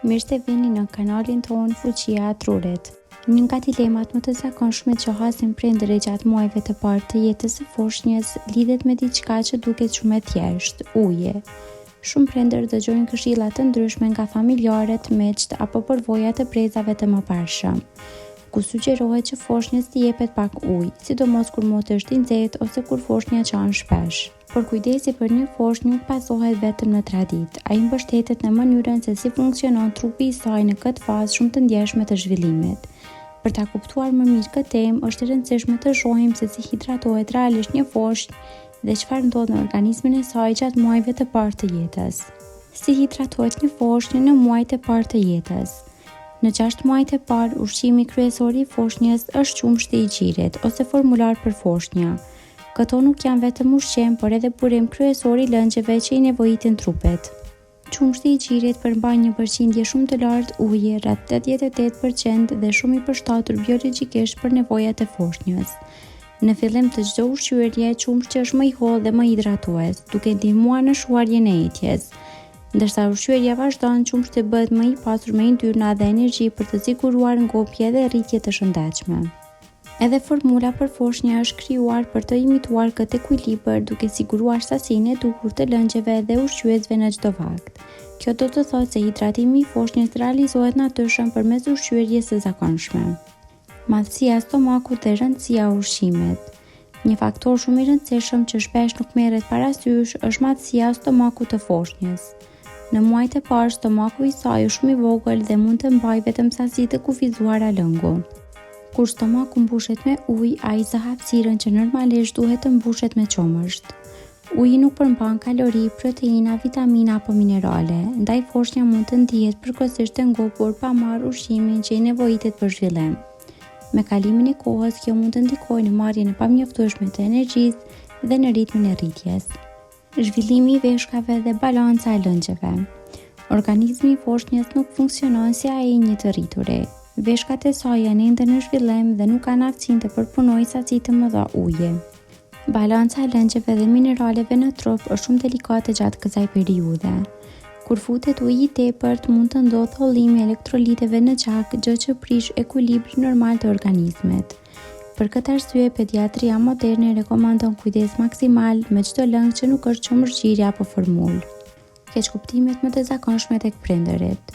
mirë se vini në kanalin tonë Fuqia e Trurit. Një nga dilemat më të zakonshme që hasin prindërit gjatë muajve të parë të jetës së foshnjës lidhet me diçka që duket shumë e thjeshtë, uji. Shumë prindër dëgjojnë këshilla të ndryshme nga familjarët, miqt apo përvoja të brezave të mëparshëm, ku sugjerohet që foshnjës t'i jepet pak ujë, sidomos kur moti është i nxehtë ose kur foshnja çan shpesh. Por kujdesi për një foshnjë nuk bazohet vetëm në traditë, ai mbështetet në mënyrën se si funksionon trupi i saj në këtë fazë shumë të ndjeshme të zhvillimit. Për ta kuptuar më mirë këtë temë, është e rëndësishme të shohim se si hidratohet realisht një foshnjë dhe çfarë ndodh në organizmin e saj gjatë muajve të parë të jetës. Si hidratohet një foshnjë në muajt e parë të jetës? Në 6 muajt e parë, ushqimi kryesor i foshnjës është qumshti i gjirit ose formular për foshnja. Këto nuk janë vetëm ushqim, por edhe burim kryesor i lëngjeve që i nevojitin trupit. Qumshti i gjirit përmban një përqindje shumë të lartë uji, rreth 88% dhe shumë i përshtatur biologjikisht për nevojat e foshnjës. Në fillim të çdo ushqyerje, qumshti është më i hollë dhe më hidratues, duke ndihmuar në shuarjen e etjes. Ndërsa ushqyerja vazhdon, qumshti bëhet më i pasur me yndyrna dhe energji për të siguruar ngopje dhe rritje të shëndetshme. Edhe formula për foshnjë është krijuar për të imituar këtë ekuilibër duke siguruar sasinë e duhur të lëngjeve dhe ushqyesve në çdo vakt. Kjo do të thotë se hidratimi i foshnjës realizohet natyrshëm përmes ushqyerjes së zakonshme. Madhësia e stomakut dhe rëndësia e ushqimit. Një faktor shumë i rëndësishëm që shpesh nuk merret parasysh është madhësia e stomakut të foshnjës. Në muajt e parë, stomaku i saj është shumë i vogël dhe mund të mbajë vetëm sasi të kufizuara lëngu. Kur stomaku mbushet me ujë, ai zë hapësirën që normalisht duhet të mbushet me qumësht. Uji nuk përmban kalori, proteina, vitamina apo minerale, ndaj foshnja mund të ndihet përkohësisht e ngopur pa marrë ushqimin që i nevojitet për zhvillim. Me kalimin e kohës, kjo mund të ndikojë në marrjen e pamjaftueshme të energjisë dhe në ritmin e rritjes. Zhvillimi i veshkave dhe balanca e lëngjeve. Organizmi i foshnjës nuk funksionon si ai i një të rrituri. Veshkat e saj janë ende në zhvillim dhe nuk kanë aftësinë të përpunojë sasi të mëdha uji. Balanca e lëngjeve dhe mineraleve në trup është shumë delikate gjatë kësaj periudhe. Kur futet uji i tepërt, mund të ndodhë hollimi i elektroliteve në gjak, gjë që prish ekuilibrin normal të organizmit. Për këtë arsye, pediatria moderne rekomandon kujdes maksimal me çdo lëng që nuk është qumështgjirje apo formulë. Keqkuptimet më të zakonshme tek prindërit.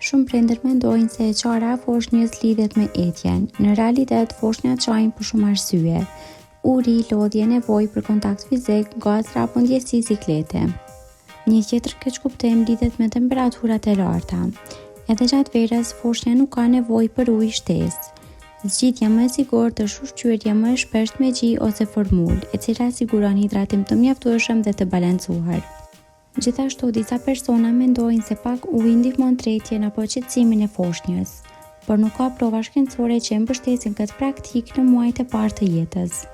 Shumë prindër mendojnë se e çara e foshnjës lidhet me etjen. Në realitet, foshnja çajin për shumë arsye: uri, lodhje, nevojë për kontakt fizik, gazra apo ndjesi siklete. Një tjetër keqkuptim lidhet me temperaturat e larta. Edhe gjatë verës, foshnja nuk ka nevojë për ujë shtesë. Zgjidhja më e sigurt është ushqyerja më e shpeshtë me gjy ose formulë, e cila siguron hidratim të mjaftueshëm dhe të balancuar. Gjithashtu, disa persona mendojnë se pak ujë ndihmon tretjen apo qetësimin e foshnjës, por nuk ka prova shkencore që e mbështesin këtë praktikë në muajt e parë të jetës.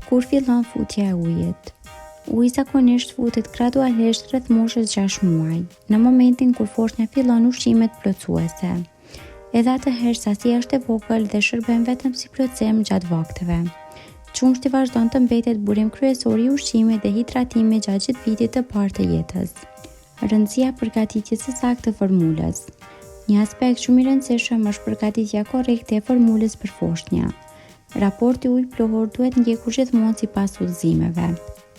Kur fillon futja e ujit? Uji zakonisht futet gradualisht rreth moshës 6 muaj, në momentin kur foshnja fillon ushqimet plotësuese. Edhe atëherë sasia është e vogël dhe shërben vetëm si plotësim gjatë vakteve. Qumshti vazhdon të mbetet burim kryesor i ushqimit dhe hidratimit gjatë gjithë vitit të parë të jetës. Rëndësia përgatitjes së saktë të formulës. Një aspekt shumë i rëndësishëm është përgatitja korrekte e formulës për foshnja. Raporti ujë-plohur duhet ndjekur gjithmonë sipas udhëzimeve.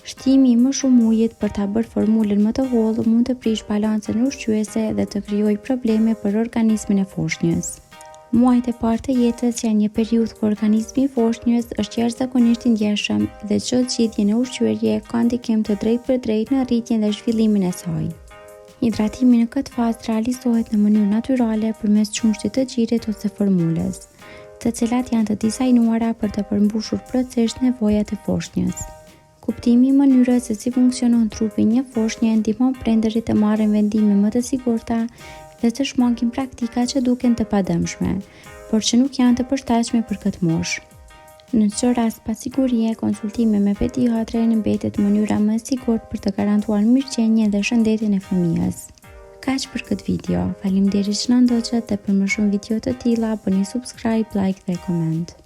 Shtimi i më shumë ujit për ta bërë formulën më të hollë mund të prish balancën ushqyese dhe të krijojë probleme për organizmin e foshnjës. Muajt e parë të jetës janë një periudhë ku organizmi i foshnjës është jashtëzakonisht i ndjeshëm dhe çdo zgjidhje në ushqyerje ka ndikim të drejtë në rritjen dhe zhvillimin e saj. Hidratimi në këtë fazë realizohet në mënyrë natyrale përmes qumshtit të gjirit ose formulës, të cilat janë të dizajnuara për të përmbushur plotësisht nevojat e foshnjës. Kuptimi i mënyrës se si funksionon trupi një foshnje ndihmon prindërit të marrin vendime më të sigurta dhe të shmangin praktika që duken të padëmshme, por që nuk janë të përshtatshme për këtë moshë. Në çdo rast pasigurie, konsultimi me pediatrin mbetet mënyra më e sigurt për të garantuar mirëqenien dhe shëndetin e fëmijës. Kaq për këtë video. Faleminderit që na ndoqët dhe për më shumë video të tilla bëni subscribe, like dhe comment.